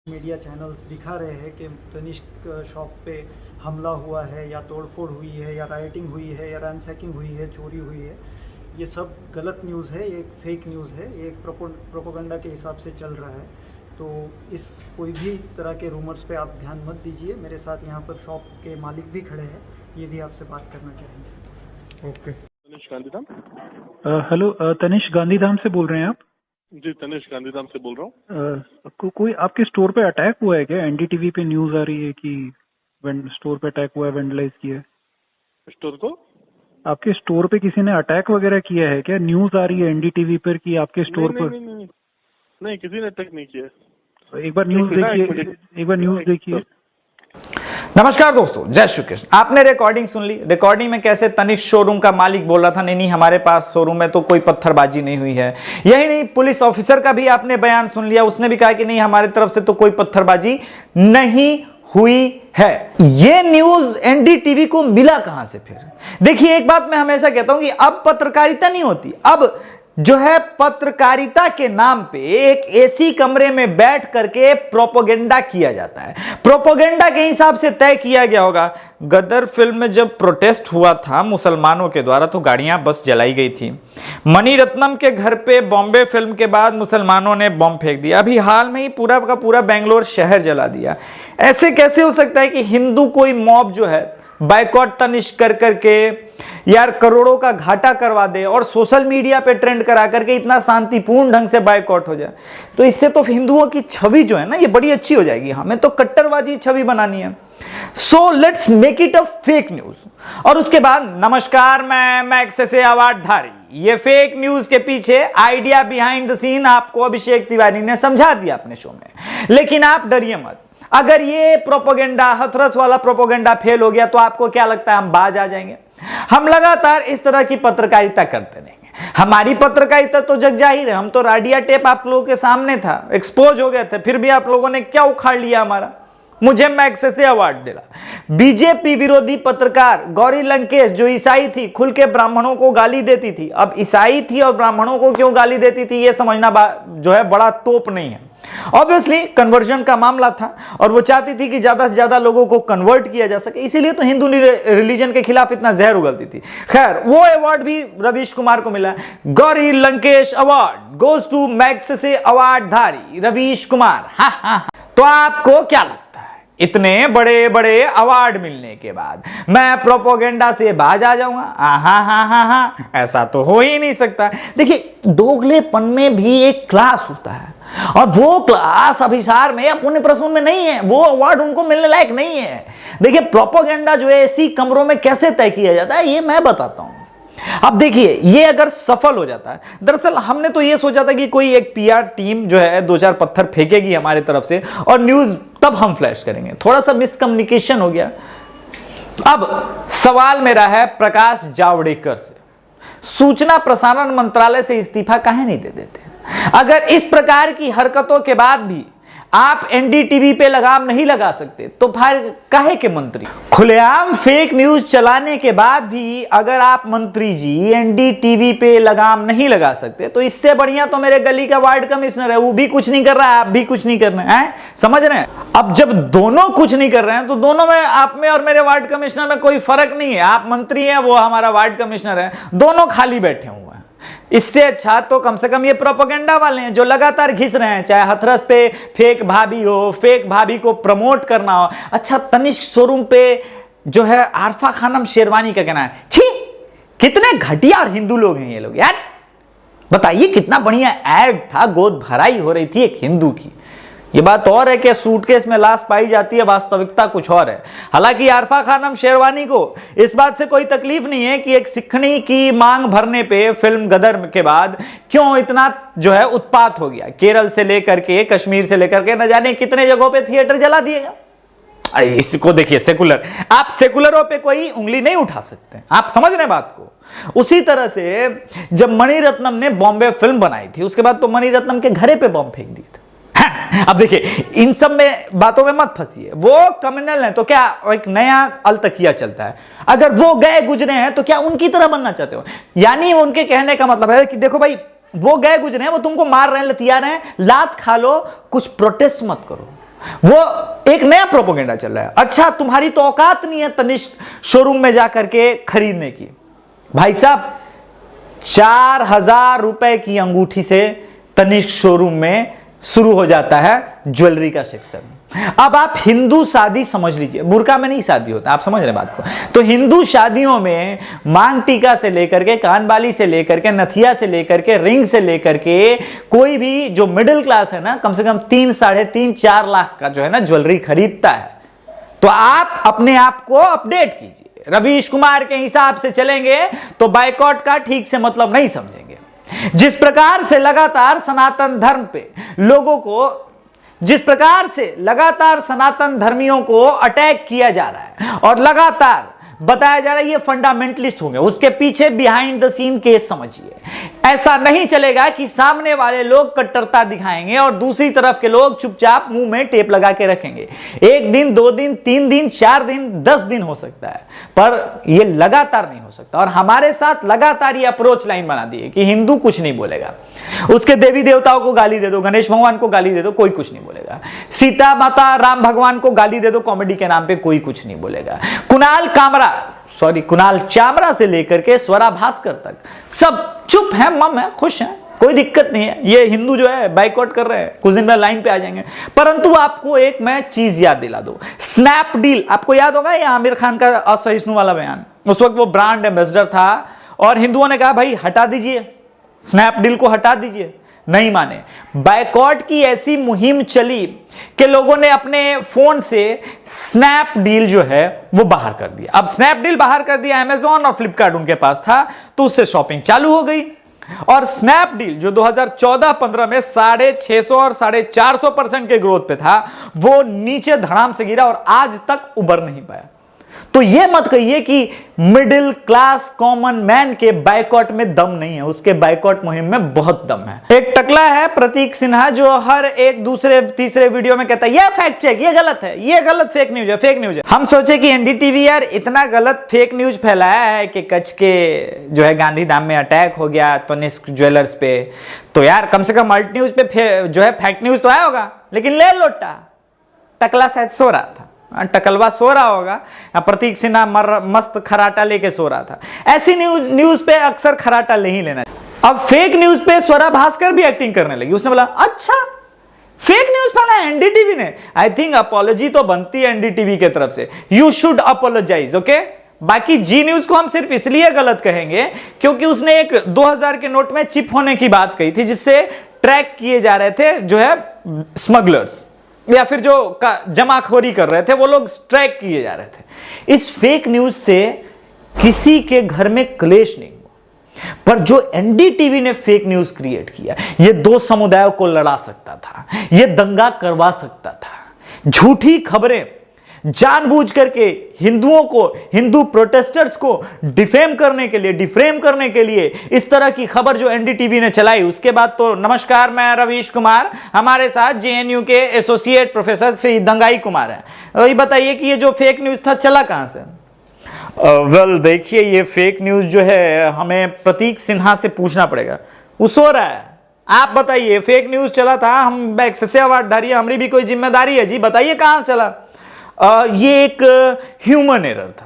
Media channels दिखा रहे हैं कि तनिष्क शॉप पे हमला हुआ है या तोड़फोड़ हुई है या राइटिंग हुई है या रैनसैकिंग हुई है, चोरी हुई है। ये सब गलत न्यूज़ है, ये एक फेक न्यूज़ है, ये एक प्रोपोगंडा के हिसाब से चल रहा है। तो इस कोई भी तरह के रूमर्स पे आप ध्यान मत दीजिए। मेरे साथ यहाँ पर शॉप के मालिक भी खड़े हैं, ये भी आपसे बात करना चाहेंगे। ओके। तनिष गांधीधाम। हेलो, तनिष गांधीधाम से बोल रहे हैं आप? जी, तनिष गांधीधाम से बोल रहा हूँ। कोई आपके स्टोर पे अटैक हुआ है क्या? एनडीटीवी पे न्यूज आ रही है कि स्टोर पे अटैक हुआ है, वेंडलाइज किया है। स्टोर को? आपके स्टोर पे किसी ने अटैक वगैरह किया है क्या? न्यूज आ रही है एनडीटीवी पर कि आपके स्टोर पर। नहीं, किसी ने अटैक नहीं किया। एक बार न्यूज देखिए, एक बार न्यूज देखिए। नमस्कार दोस्तों, जय श्री कृष्ण। आपने रिकॉर्डिंग सुन ली। रिकॉर्डिंग में कैसे तनिष्क शोरूम का मालिक बोल रहा था, नहीं हमारे पास शोरूम में तो कोई पत्थरबाजी नहीं हुई है। यही नहीं, पुलिस ऑफिसर का भी आपने बयान सुन लिया, उसने भी कहा कि नहीं हमारे तरफ से तो कोई पत्थरबाजी नहीं हुई है। ये न्यूज एनडीटीवी को मिला कहां से फिर? देखिए, एक बात मैं हमेशा कहता हूं कि अब पत्रकारिता नहीं होती, अब जो है पत्रकारिता के नाम पे एक एसी कमरे में बैठ करके प्रोपोगेंडा किया जाता है। प्रोपोगेंडा के हिसाब से तय किया गया होगा। गदर फिल्म में जब प्रोटेस्ट हुआ था मुसलमानों के द्वारा तो गाड़ियां बस जलाई गई थी। मणिरत्नम के घर पे बॉम्बे फिल्म के बाद मुसलमानों ने बॉम्ब फेंक दिया। अभी हाल में ही पूरा का पूरा बेंगलोर शहर जला दिया। ऐसे कैसे हो सकता है कि हिंदू कोई मॉब जो है बाइकॉट तनिष्क कर करके यार करोड़ों का घाटा करवा दे और सोशल मीडिया पे ट्रेंड करा करके इतना शांतिपूर्ण ढंग से बाइकॉट हो जाए? तो इससे तो हिंदुओं की छवि जो है ना ये बड़ी अच्छी हो जाएगी। हमें तो कट्टरवादी छवि बनानी है। So let's make it a fake news. और उसके बाद नमस्कार, मैं मैक्स से अवार्डधारी। ये फेक न्यूज के पीछे आइडिया बिहाइंड द सीन आपको अभिषेक तिवारी ने समझा दिया अपने शो में। लेकिन आप डरिए मत, अगर ये प्रोपोगेंडा, हथरस वाला प्रोपोगेंडा फेल हो गया तो आपको क्या लगता है हम बाज आ जाएंगे? हम लगातार इस तरह की पत्रकारिता करते रहेंगे। हमारी पत्रकारिता तो जग जाहिर है, हम तो राडिया टेप आप लोगों के सामने था, एक्सपोज हो गए थे, फिर भी आप लोगों ने क्या उखाड़ लिया हमारा? मुझे मैक्स से अवार्ड दिला। बीजेपी विरोधी पत्रकार गौरी लंकेश जो ईसाई थी, खुल के ब्राह्मणों को गाली देती थी। अब ईसाई थी और ब्राह्मणों को क्यों गाली देती थी ये समझना जो है बड़ा तोप नहीं है। ऑब्वियसली कन्वर्जन का मामला था और वो चाहती थी कि ज्यादा से ज्यादा लोगों को कन्वर्ट किया जा सके, इसीलिए तो हिंदू रिलीजन के खिलाफ इतना जहर उगलती थी। खैर, वो अवार्ड भी रवीश कुमार को मिला। Gauri Lankesh award goes to मैक्स से अवार्डधारी रवीश कुमार। हाँ। तो आपको क्या लगता है इतने बड़े बड़े अवार्ड मिलने के बाद मैं प्रोपोगेंडा से बाज आ जाऊंगा? हाँ, ऐसा तो हो ही नहीं सकता। देखिए, दोगलेपन में भी एक क्लास होता है और वो क्लास अभिसार में अपने प्रसून में नहीं है। वो अवार्ड उनको मिलने लायक नहीं है। देखिए, प्रोपोगेंडा जो है इसी कमरों में कैसे तय किया जाता है ये मैं बताता हूं। अब देखिए, ये अगर सफल हो जाता है, दरअसल हमने तो ये सोचा था कि कोई एक पीआर टीम जो है दो चार पत्थर फेंकेगी हमारी तरफ से और न्यूज तब हम फ्लैश करेंगे। थोड़ा सा मिसकम्युनिकेशन हो गया। अब सवाल मेरा है प्रकाश जावड़ेकर से, सूचना प्रसारण मंत्रालय से इस्तीफा काहे नहीं दे देते? अगर इस प्रकार की हरकतों के बाद भी आप एनडीटीवी पे लगाम नहीं लगा सकते तो फिर काहे के मंत्री? खुलेआम फेक न्यूज चलाने के बाद भी अगर आप मंत्री जी एनडीटीवी पे लगाम नहीं लगा सकते तो इससे बढ़िया तो मेरे गली का वार्ड कमिश्नर है, वो भी कुछ नहीं कर रहा है, आप भी कुछ नहीं कर रहे हैं। समझ रहे हैं? अब जब दोनों कुछ नहीं कर रहे हैं तो दोनों में, आप में और मेरे वार्ड कमिश्नर में कोई फर्क नहीं है। आप मंत्री हैं, वो हमारा वार्ड कमिश्नर है, दोनों खाली बैठे हुए हैं। इससे अच्छा तो कम से कम ये प्रोपोगेंडा वाले हैं जो लगातार घिस रहे हैं, चाहे हथरस पे फेक भाभी हो, फेक भाभी को प्रमोट करना हो। अच्छा, तनिष्क शोरूम पे जो है आरफा खानम शेरवानी का कहना है, छी कितने घटिया और हिंदू लोग हैं ये लोग यार। बताइए, कितना बढ़िया एड था, गोद भराई हो रही थी एक हिंदू की। ये बात और है कि सूटकेस में लाश पाई जाती है, वास्तविकता कुछ और है। हालांकि आरफा खानम शेरवानी को इस बात से कोई तकलीफ नहीं है कि एक सिखनी की मांग भरने पे फिल्म गदर के बाद क्यों इतना जो है उत्पात हो गया। केरल से लेकर के कश्मीर से लेकर के न जाने कितने जगहों पे थिएटर जला दिएगा। इसको देखिए, सेकुलर, आप सेकुलरों पे कोई उंगली नहीं उठा सकते। आप समझ रहे बात को? उसी तरह से जब मणिरत्नम ने बॉम्बे फिल्म बनाई थी उसके बाद तो मणिरत्नम के घरे पे बॉम्ब फेंक दिए थे। अब देखिए, इन सब में बातों में मत फंसिए। वो क्रिमिनल हैं तो क्या एक नया अलतकिया चलता है। अगर वो गए गुजरे हैं तो क्या उनकी तरह बनना चाहते हो? यानी उनके कहने का मतलब है कि देखो भाई, वो गए गुजरे हैं, वो तुमको मार रहे हैं, लतिया रहे हैं, लात खा लो, कुछ प्रोटेस्ट मत करो। वो एक नया प्रोपेगेंडा चल रहा है। अच्छा, तुम्हारी तो औकात नहीं है तनिष्क शोरूम में जाकर के खरीदने की। भाई साहब, 4,000 रुपए की अंगूठी से तनिष्क शोरूम में शुरू हो जाता है ज्वेलरी का सेक्शन। अब आप हिंदू शादी समझ लीजिए, बुर्का में नहीं शादी होता, आप समझ रहे बात को। तो हिंदू शादियों में मांग टीका से लेकर के, कानबाली से लेकर के, नथिया से लेकर के, रिंग से लेकर के, कोई भी जो मिडिल क्लास है ना, कम से कम 3, 3.5, 4 लाख का जो है ना ज्वेलरी खरीदता है। तो आप अपने आप को अपडेट कीजिए। रवीश कुमार के हिसाब से चलेंगे तो बाइकॉट का ठीक से मतलब नहीं समझेंगे। जिस प्रकार से लगातार सनातन धर्म पे लोगों को, जिस प्रकार से लगातार सनातन धर्मियों को अटैक किया जा रहा है और लगातार बताया जा रहा है ये फंडामेंटलिस्ट होंगे, उसके पीछे बिहाइंड द सीन केस समझिए। ऐसा नहीं चलेगा कि सामने वाले लोग कट्टरता दिखाएंगे और दूसरी तरफ के लोग चुपचाप मुंह में टेप लगा के रखेंगे। 1 दिन, 2 दिन, 3 दिन, 4 दिन, 10 दिन हो सकता है, पर ये लगातार नहीं हो सकता। और हमारे साथ लगातार ये अप्रोच लाइन बना दी है कि हिंदू कुछ नहीं बोलेगा, उसके देवी देवताओं को गाली दे दो, गणेश भगवान को गाली दे दो, कोई कुछ नहीं बोलेगा। सीता माता, राम भगवान को गाली दे दो कॉमेडी के नाम पे, कोई कुछ नहीं बोलेगा। कुणाल चामरा से लेकर के स्वरा भास्कर तक सब चुप है, मम है, खुश है, कोई दिक्कत नहीं है। ये हिंदू जो है बाइकआउट कर रहे हैं, कुछ दिन में लाइन पे आ जाएंगे। परंतु आपको एक मैं चीज याद दिला दूं, स्नैपडील, आपको याद होगा ये आमिर खान का असहिष्णु वाला बयान, उस वक्त वो ब्रांड एम्बेसडर था और हिंदुओं ने कहा भाई हटा दीजिए, स्नैपडील को हटा दीजिए, नहीं माने। बाइकॉट की ऐसी मुहिम चली कि लोगों ने अपने फोन से स्नैपडील जो है वो बाहर कर दिया। अब स्नैपडील बाहर कर दिया, अमेजॉन और फ्लिपकार्ट उनके पास था, तो उससे शॉपिंग चालू हो गई। और स्नैपडील जो 2014-15 में 650 और 450% के ग्रोथ पे था, वो नीचे धड़ाम से गिरा और आज तक उबर नहीं पाया। तो यह मत कहिए कि मिडिल क्लास कॉमन मैन के बाइकॉट में दम नहीं है, उसके बाइकॉट मुहिम में बहुत दम है। एक टकला है प्रतीक सिन्हा जो हर एक दूसरे तीसरे वीडियो में कहता है ये फैक्ट चेक, ये गलत है, ये गलत फेक न्यूज है, फेक न्यूज है। हम सोचे कि एनडीटीवी यार इतना गलत फेक न्यूज फैलाया है कि कच्छ के जो है गांधीधाम में अटैक हो गया तनिष्क ज्वेलर्स पे, तो यार कम से कम अल्ट न्यूज पे जो है फैक्ट न्यूज तो आया होगा, लेकिन ले लोटा टकला शायद सो रहा था, टकलवा सो रहा होगा, प्रतीक सिन्हा मस्त खराटा लेके सो रहा था। ऐसी न्यूज पे अक्सर खराटा ले ही लेना। अब फेक न्यूज पे स्वरा भास्कर भी एक्टिंग करने लगी, उसने बोला अच्छा फेक न्यूज फैला एनडीटीवी ने, आई थिंक अपॉलॉजी तो बनती है एनडीटीवी की तरफ से, यू शुड अपॉलोजाइज, ओके। बाकी जी न्यूज को हम सिर्फ इसलिए गलत कहेंगे क्योंकि उसने एक 2000 के नोट में चिप होने की बात कही थी, जिससे ट्रैक किए जा रहे थे जो है स्मगलर्स या फिर जो जमाखोरी कर रहे थे वो लोग ट्रैक किए जा रहे थे। इस फेक न्यूज से किसी के घर में क्लेश नहीं हुआ, पर जो एनडीटीवी ने फेक न्यूज क्रिएट किया, ये 2 समुदायों को लड़ा सकता था, ये दंगा करवा सकता था। झूठी खबरें जानबूझ करके हिंदुओं को, हिंदू प्रोटेस्टर्स को डिफेम करने के लिए इस तरह की खबर जो एनडीटीवी ने चलाई, उसके बाद तो नमस्कार, मैं रवीश कुमार, हमारे साथ जेएनयू के एसोसिएट प्रोफेसर श्री दंगाई कुमार है। तो ये बताइए कि ये जो फेक न्यूज था चला कहां से? वेल देखिए, ये फेक न्यूज जो है हमें प्रतीक सिन्हा से पूछना पड़ेगा, वो सो रहा है। आप बताइए, फेक न्यूज चला था, हम एक्सेसिव अवार्डधारी, हमारी भी कोई जिम्मेदारी है जी, बताइए कहां चला। ये एक ह्यूमन एरर था,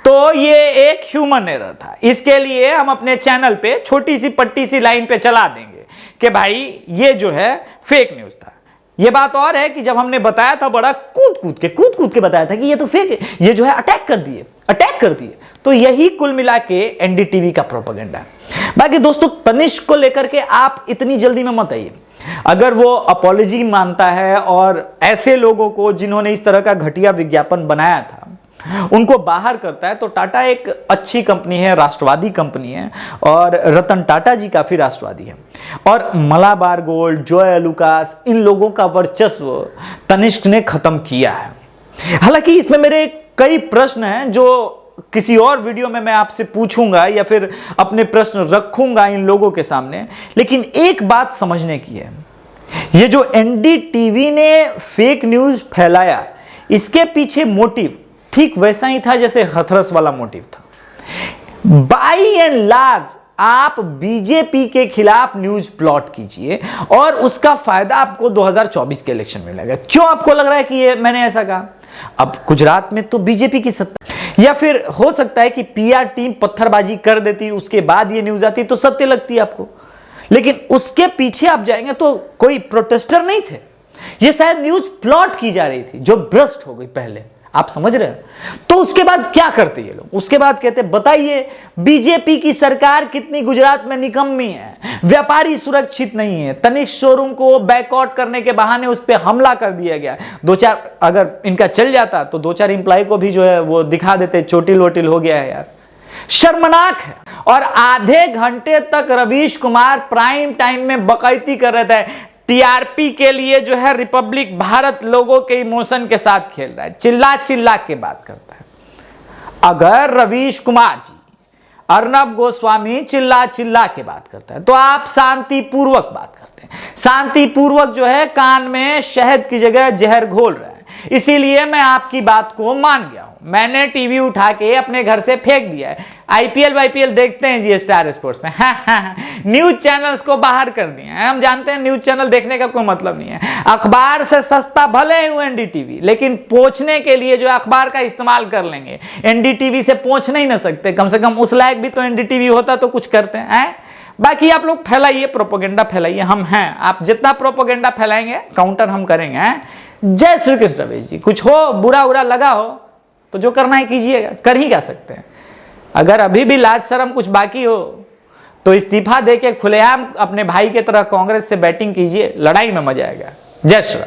तो ये एक ह्यूमन एरर था, इसके लिए हम अपने चैनल पे छोटी सी पट्टी सी लाइन पे चला देंगे कि भाई ये जो है फेक न्यूज था। ये बात और है कि जब हमने बताया था बड़ा कूद कूद के बताया था कि ये तो फेक है, ये जो है अटैक कर दिए, तो यही कुल मिला के एनडीटीवी का प्रोपेगेंडा है। बाकी दोस्तों, तनिष्क को लेकर के आप इतनी जल्दी में मत आइए। अगर वो अपॉलॉजी मानता है और ऐसे लोगों को जिन्होंने इस तरह का घटिया विज्ञापन बनाया था उनको बाहर करता है, तो टाटा एक अच्छी कंपनी है, राष्ट्रवादी कंपनी है, और रतन टाटा जी काफी राष्ट्रवादी है। और मलाबार गोल्ड, जॉय एलुकास, इन लोगों का वर्चस्व तनिष्क ने खत्म किया है। हालांकि इसमें मेरे कई प्रश्न हैं जो किसी और वीडियो में मैं आपसे पूछूंगा या फिर अपने प्रश्न रखूंगा इन लोगों के सामने, लेकिन एक बात समझने की है, ये जो एनडीटीवी ने फेक न्यूज फैलाया, इसके पीछे मोटिव ठीक वैसा ही था जैसे हथरस वाला मोटिव था। बाई एंड लार्ज आप बीजेपी के खिलाफ न्यूज प्लॉट कीजिए और उसका फायदा आपको 2024 के इलेक्शन में मिलेगा। क्यों आपको लग रहा है कि ये मैंने ऐसा कहा? अब गुजरात में तो बीजेपी की सत्ता, या फिर हो सकता है कि पीआर टीम पत्थरबाजी कर देती, उसके बाद ये न्यूज आती तो सत्य लगती आपको, लेकिन उसके पीछे आप जाएंगे तो कोई प्रोटेस्टर नहीं थे, ये शायद न्यूज प्लॉट की जा रही थी जो भ्रष्ट हो गई पहले। आप समझ रहे हैं? तो उसके बाद क्या करते ये लोग? उसके बाद कहते बताइए बीजेपी की सरकार कितनी गुजरात में निकम्मी है, व्यापारी सुरक्षित नहीं है, तनिष्क शोरूम को बैकआउट करने के बहाने उस पर हमला कर दिया गया। 2-4 अगर इनका चल जाता तो 2-4 एम्प्लॉय को भी जो है वो दिखा देते, चोटिल वोटिल हो गया है यार, शर्मनाक है। और आधे घंटे तक रवीश कुमार प्राइम टाइम में बकैती कर रहे थे, टीआरपी के लिए जो है रिपब्लिक भारत लोगों के इमोशन के साथ खेल रहा है, चिल्ला चिल्ला के बात करता है। अगर रवीश कुमार जी, अर्नब गोस्वामी चिल्ला चिल्ला के बात करता है तो आप शांतिपूर्वक बात करते हैं, शांतिपूर्वक जो है कान में शहद की जगह जहर घोल रहा है। इसीलिए मैं आपकी बात को मान गया हूं, मैंने टीवी उठा के अपने घर से फेंक दिया है। आईपीएल देखते हैं जी स्टार स्पोर्ट्स में, न्यूज चैनल्स को बाहर कर दिए हैं। हम जानते हैं न्यूज चैनल देखने का कोई मतलब नहीं है, अखबार से सस्ता भले ही एनडीटीवी, लेकिन पहुंचने के लिए जो अखबार का इस्तेमाल कर लेंगे। एनडीटीवी से पहुंच नहीं ना सकते, कम से कम उस लायक भी तो एनडीटीवी होता तो कुछ करते हैं। बाकी आप लोग फैलाइए, प्रोपोगेंडा फैलाइए, हम हैं, आप जितना प्रोपोगेंडा फैलाएंगे काउंटर हम करेंगे। जय श्री कृष्ण रवेश जी। कुछ हो बुरा उरा लगा हो तो जो करना है कीजिएगा, कर ही क्या सकते हैं। अगर अभी भी लाज शर्म कुछ बाकी हो तो इस्तीफा देके खुलेआम अपने भाई की तरह कांग्रेस से बैटिंग कीजिए, लड़ाई में मजा आएगा। जय श्री राम।